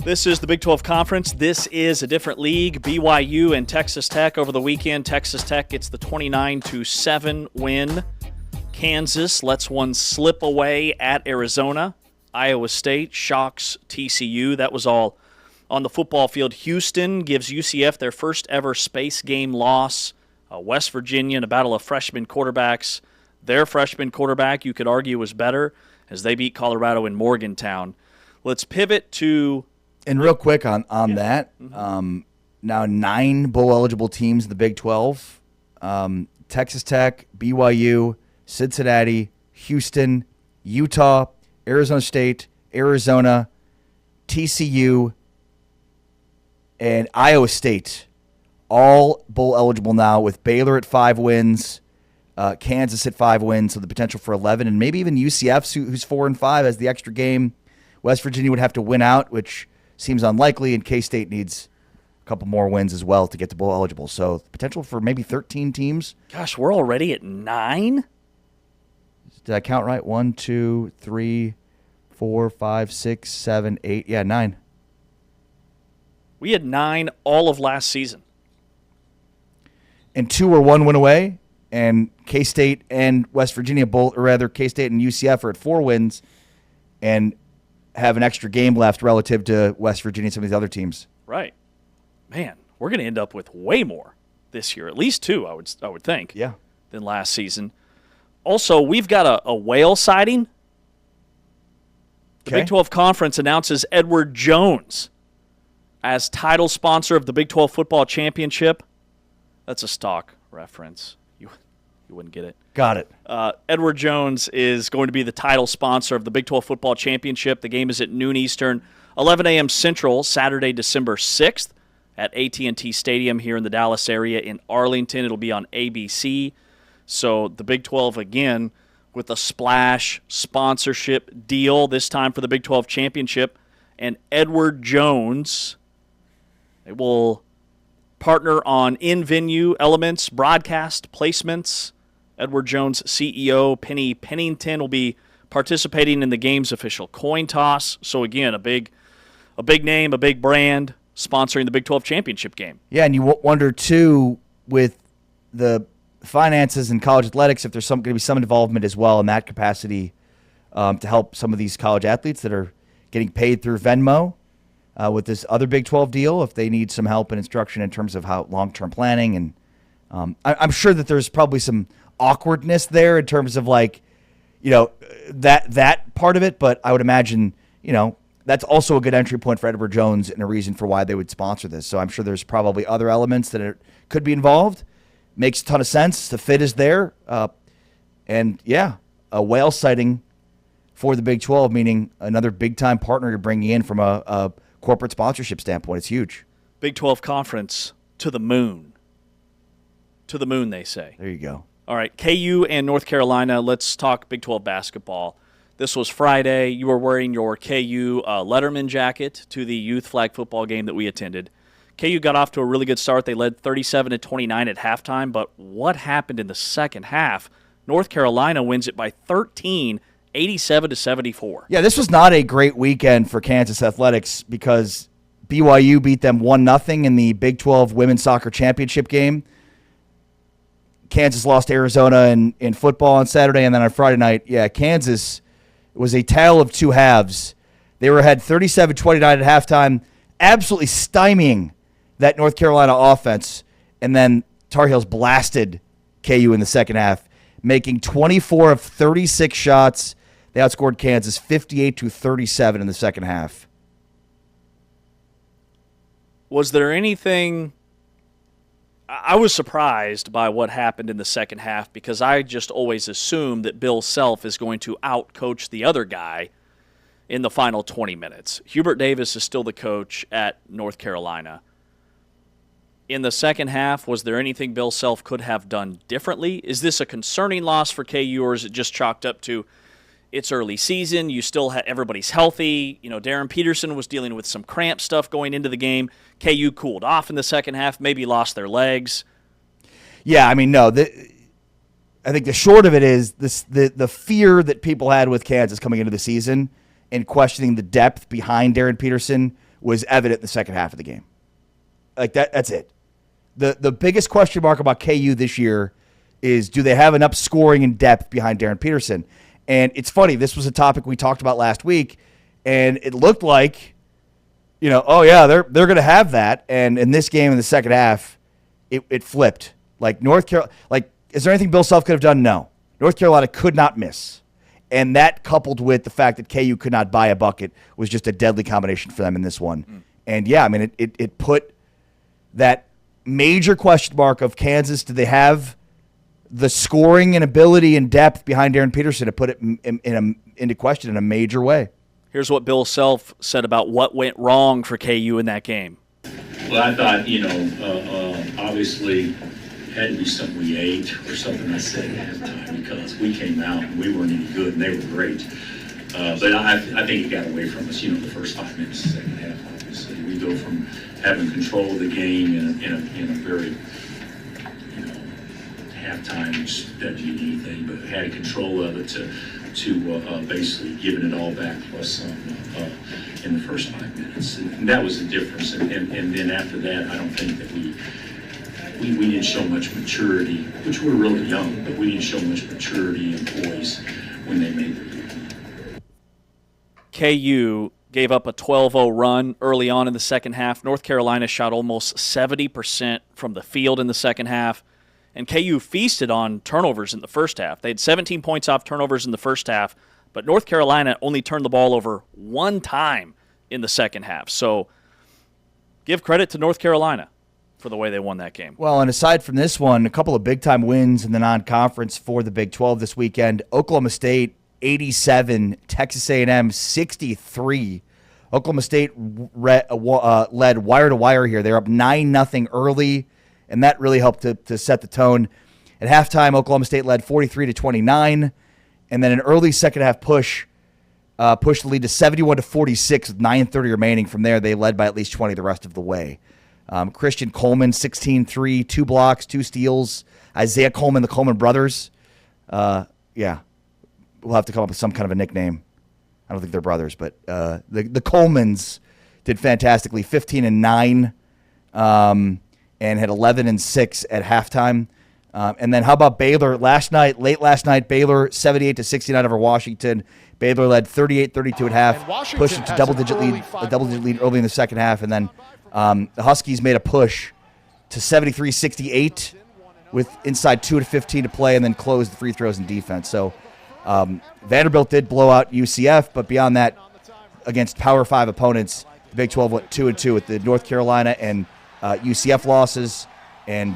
This is the Big 12 Conference. This is a different league. BYU and Texas Tech over the weekend. Texas Tech gets the 29-7 win. Kansas lets one slip away at Arizona. Iowa State shocks TCU. That was all on the football field. Houston gives UCF their first ever space game loss. West Virginia in a battle of freshman quarterbacks. Their freshman quarterback, you could argue, was better as they beat Colorado in Morgantown. Let's pivot to... And real quick on that, now 9 bowl-eligible teams in the Big 12. Texas Tech, BYU, Cincinnati, Houston, Utah, Arizona State, Arizona, TCU, and Iowa State. All bowl-eligible now with Baylor at 5 wins, Kansas at 5 wins, so the potential for 11, and maybe even UCF, who's 4-5, has the extra game. West Virginia would have to win out, which seems unlikely, and K-State needs a couple more wins as well to get to bowl eligible. So the potential for maybe 13 teams. Gosh, we're already at 9? Did I count right? 1, 2, 3, 4, 5, 6, 7, 8. Yeah, 9. We had 9 all of last season. And 2 are 1 win away, and K-State and West Virginia K-State and UCF are at 4 wins, and have an extra game left relative to West Virginia and some of these other teams. Right. Man, we're going to end up with way more this year, at least 2, I would think, than last season. Also, we've got a whale sighting. The Big 12 Conference announces Edward Jones as title sponsor of the Big 12 Football Championship. That's a stock reference. You wouldn't get it. Got it. Edward Jones is going to be the title sponsor of the Big 12 Football Championship. The game is at noon Eastern, 11 a.m. Central, Saturday, December 6th at AT&T Stadium here in the Dallas area in Arlington. It'll be on ABC. So the Big 12, again, with a splash sponsorship deal, this time for the Big 12 Championship. And Edward Jones, they will partner on in-venue elements, broadcast placements. Edward Jones CEO Penny Pennington will be participating in the game's official coin toss. So again, a big name, a big brand sponsoring the Big 12 championship game. Yeah, and you wonder too with the finances in college athletics if there's going to be some involvement as well in that capacity to help some of these college athletes that are getting paid through Venmo with this other Big 12 deal, if they need some help and instruction in terms of how long-term planning. And I'm sure that there's probably some awkwardness there in terms of that part of it, but I would imagine that's also a good entry point for Edward Jones and a reason for why they would sponsor this. So I'm sure there's probably other elements that could be involved. Makes a ton of sense. The fit is there, and a whale sighting for the Big 12, meaning another big time partner you're bringing in from a corporate sponsorship standpoint. It's huge. Big 12 Conference to the moon. To the moon, they say. There you go. All right, KU and North Carolina, let's talk Big 12 basketball. This was Friday. You were wearing your KU Letterman jacket to the youth flag football game that we attended. KU got off to a really good start. They led 37-29 at halftime, but what happened in the second half? North Carolina wins it by 13, 87-74. Yeah, this was not a great weekend for Kansas athletics because BYU beat them 1-0 in the Big 12 Women's Soccer Championship game. Kansas lost to Arizona in football on Saturday, and then on Friday night, Kansas was a tale of two halves. They were ahead 37-29 at halftime, absolutely stymieing that North Carolina offense, and then Tar Heels blasted KU in the second half, making 24 of 36 shots. They outscored Kansas 58-37 in the second half. Was there anything... I was surprised by what happened in the second half because I just always assume that Bill Self is going to out-coach the other guy in the final 20 minutes. Hubert Davis is still the coach at North Carolina. In the second half, was there anything Bill Self could have done differently? Is this a concerning loss for KU, or is it just chalked up to it's early season, you still have everybody's healthy? Darren Peterson was dealing with some cramp stuff going into the game. KU cooled off in the second half, maybe lost their legs. Yeah, I mean, no. I think the short of it is the fear that people had with Kansas coming into the season and questioning the depth behind Darren Peterson was evident in the second half of the game. Like that's it. The biggest question mark about KU this year is, do they have enough scoring and depth behind Darren Peterson? And it's funny, this was a topic we talked about last week, and it looked like, oh yeah, they're going to have that. And in this game in the second half, it flipped. Like North Carolina, is there anything Bill Self could have done? No. North Carolina could not miss. And that, coupled with the fact that KU could not buy a bucket, was just a deadly combination for them in this one. And yeah, I mean, it put that major question mark of Kansas. Do they have the scoring and ability and depth behind Darren Peterson to put it into question in a major way? Here's what Bill Self said about what went wrong for KU in that game. Well, I thought, obviously had to be something we ate or something I said at halftime, because we came out and we weren't any good and they were great. But I think it got away from us, the first 5 minutes of the second half, obviously. We go from having control of the game in a very, halftime, which doesn't mean anything, but had control of it to basically giving it all back plus some in the first 5 minutes. And that was the difference. And then after that, I don't think that we didn't show much maturity, which we're really young, but we didn't show much maturity and poise when they made the lead. KU gave up a 12-0 run early on in the second half. North Carolina shot almost 70% from the field in the second half. And KU feasted on turnovers in the first half. They had 17 points off turnovers in the first half, but North Carolina only turned the ball over one time in the second half. So give credit to North Carolina for the way they won that game. Well, and aside from this one, a couple of big-time wins in the non-conference for the Big 12 this weekend. Oklahoma State, 87, Texas A&M, 63. Oklahoma State led wire-to-wire here. They're up 9-0 early, and that really helped to set the tone. At halftime, Oklahoma State led 43-29, and then an early second-half push pushed the lead to 71-46 with 9:30 remaining. From there, they led by at least 20 the rest of the way. Christian Coleman, 16-3, 2 blocks, 2 steals. Isaiah Coleman, the Coleman brothers. We'll have to come up with some kind of a nickname. I don't think they're brothers, but the Colemans did fantastically, 15-9, and had 11-6 at halftime. And then how about Baylor late last night, Baylor 78-69 over Washington. Baylor led 38-32 at half, pushed it to a double-digit lead early in the second half, and then the Huskies made a push to 73-68 with inside 2:15 to play, and then closed the free throws and defense. So Vanderbilt did blow out UCF, but beyond that, against Power 5 opponents, the Big 12 went 2-2 with the North Carolina and UCF losses, and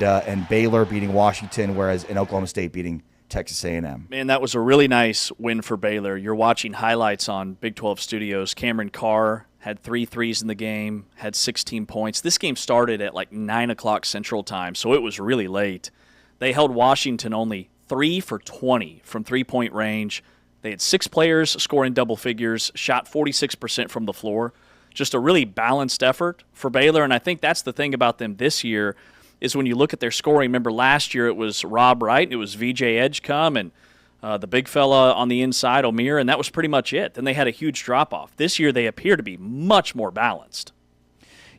Baylor beating Washington, whereas in Oklahoma State beating Texas A&M. Man, that was a really nice win for Baylor. You're watching highlights on Big 12 Studios. Cameron Carr had 3 threes in the game, had 16 points. This game started at like 9 o'clock Central Time, so it was really late. They held Washington only 3 for 20 from three-point range. They had 6 players scoring double figures, shot 46% from the floor. Just a really balanced effort for Baylor, and I think that's the thing about them this year is when you look at their scoring. Remember last year it was Rob Wright, it was VJ Edgecombe, and the big fella on the inside, Omir, and that was pretty much it. Then they had a huge drop-off. This year they appear to be much more balanced.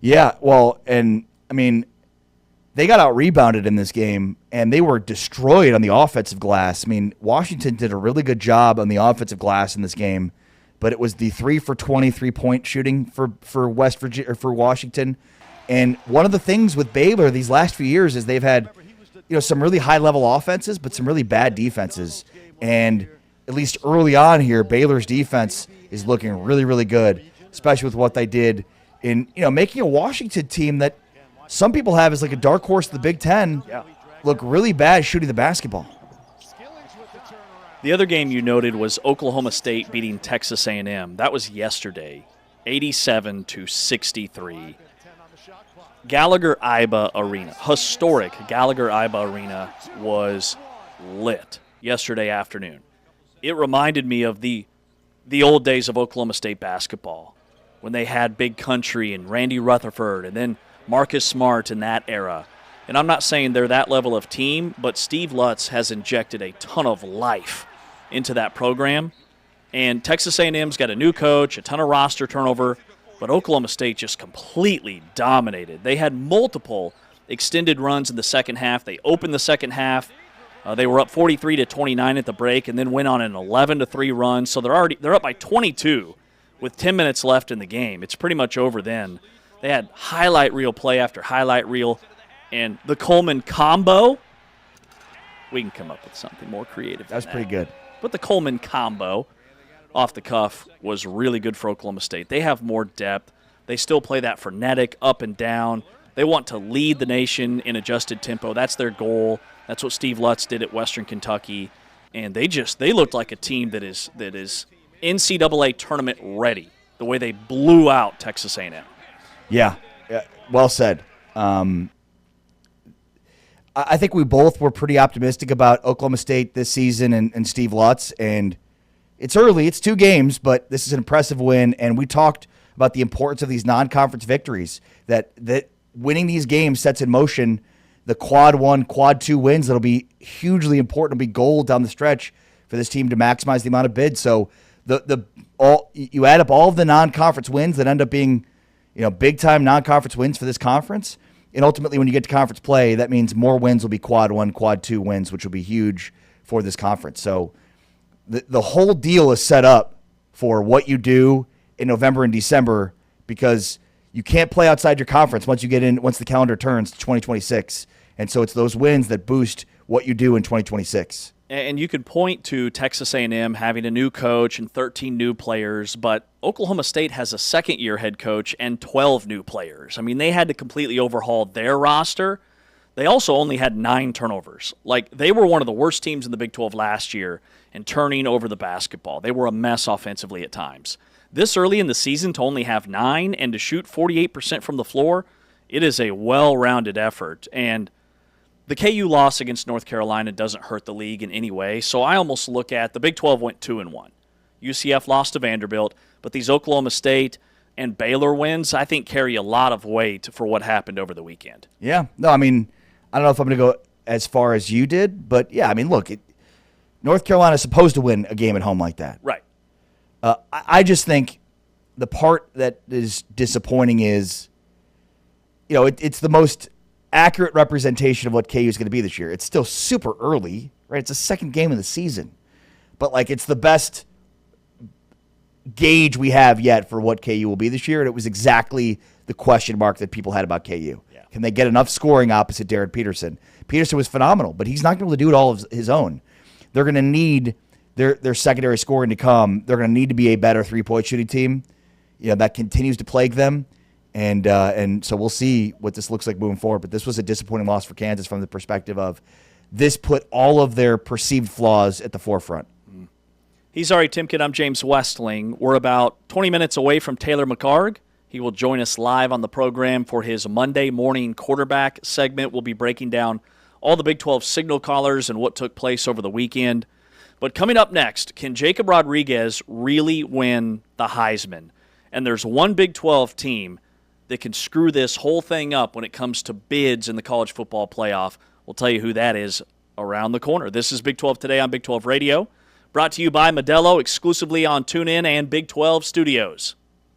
Yeah, well, and, I mean, they got out-rebounded in this game, and they were destroyed on the offensive glass. I mean, Washington did a really good job on the offensive glass in this game, but it was the 3 for 20 3-point shooting for West Virginia, or for Washington. And one of the things with Baylor these last few years is they've had, some really high-level offenses, but some really bad defenses. And at least early on here, Baylor's defense is looking really, really good, especially with what they did in, making a Washington team that some people have as like a dark horse of the Big Ten look really bad shooting the basketball. The other game you noted was Oklahoma State beating Texas A&M. That was yesterday, 87-63. Gallagher-Iba Arena, historic Gallagher-Iba Arena, was lit yesterday afternoon. It reminded me of the old days of Oklahoma State basketball when they had Big Country and Randy Rutherford and then Marcus Smart in that era. And I'm not saying they're that level of team, but Steve Lutz has injected a ton of life into that program. And Texas A&M's got a new coach, a ton of roster turnover. But Oklahoma State just completely dominated. They had multiple extended runs in the second half. They opened the second half. They were up 43-29 at the break, and then went on an 11-3 run. So they're up by 22 with 10 minutes left in the game. It's pretty much over then. They had highlight reel play after highlight reel, and the Coleman combo. We can come up with something more creative. That's pretty good. But the Coleman combo off the cuff was really good for Oklahoma State. They have more depth. They still play that frenetic up and down. They want to lead the nation in adjusted tempo. That's their goal. That's what Steve Lutz did at Western Kentucky. And they looked like a team that is NCAA tournament ready, the way they blew out Texas A&M. Yeah, well said. I think we both were pretty optimistic about Oklahoma State this season and Steve Lutz. And it's early. It's 2 games, but this is an impressive win. And we talked about the importance of these non-conference victories, that winning these games sets in motion the quad 1, quad 2 wins that'll be hugely important. It'll be gold down the stretch for this team to maximize the amount of bids. So you add up all of the non-conference wins that end up being, big-time non-conference wins for this conference. And ultimately, when you get to conference play, that means more wins will be quad 1, quad 2 wins, which will be huge for this conference. So the whole deal is set up for what you do in November and December, because you can't play outside your conference once the calendar turns to 2026. And so it's those wins that boost what you do in 2026. And you could point to Texas A&M having a new coach and 13 new players, but Oklahoma State has a second-year head coach and 12 new players. I mean, they had to completely overhaul their roster. They also only had 9 turnovers. They were one of the worst teams in the Big 12 last year in turning over the basketball. They were a mess offensively at times. This early in the season, to only have 9 and to shoot 48% from the floor, it is a well-rounded effort. And the KU loss against North Carolina doesn't hurt the league in any way, so I almost look at the Big 12 went 2-1. UCF lost to Vanderbilt, but these Oklahoma State and Baylor wins, I think, carry a lot of weight for what happened over the weekend. Yeah. No, I mean, I don't know if I'm going to go as far as you did, but yeah, I mean, look, North Carolina is supposed to win a game at home like that. Right. I just think the part that is disappointing is, it's the most accurate representation of what KU is going to be this year. It's still super early, right? It's the second game of the season. But, it's the best gauge we have yet for what KU will be this year, and it was exactly the question mark that people had about KU. Yeah. Can they get enough scoring opposite Derek Peterson? Peterson was phenomenal, but he's not going to be able to do it all of his own. They're going to need their secondary scoring to come. They're going to need to be a better three-point shooting team. That continues to plague them. And so we'll see what this looks like moving forward. But this was a disappointing loss for Kansas from the perspective of this put all of their perceived flaws at the forefront. He's Ari Timken. I'm James Westling. We're about 20 minutes away from Taylor McCarg. He will join us live on the program for his Monday morning quarterback segment. We'll be breaking down all the Big 12 signal callers and what took place over the weekend. But coming up next, can Jacob Rodriguez really win the Heisman? And there's one Big 12 team that can screw this whole thing up when it comes to bids in the college football playoff. We'll tell you who that is around the corner. This is Big 12 Today on Big 12 Radio, brought to you by Modelo, exclusively on TuneIn and Big 12 Studios.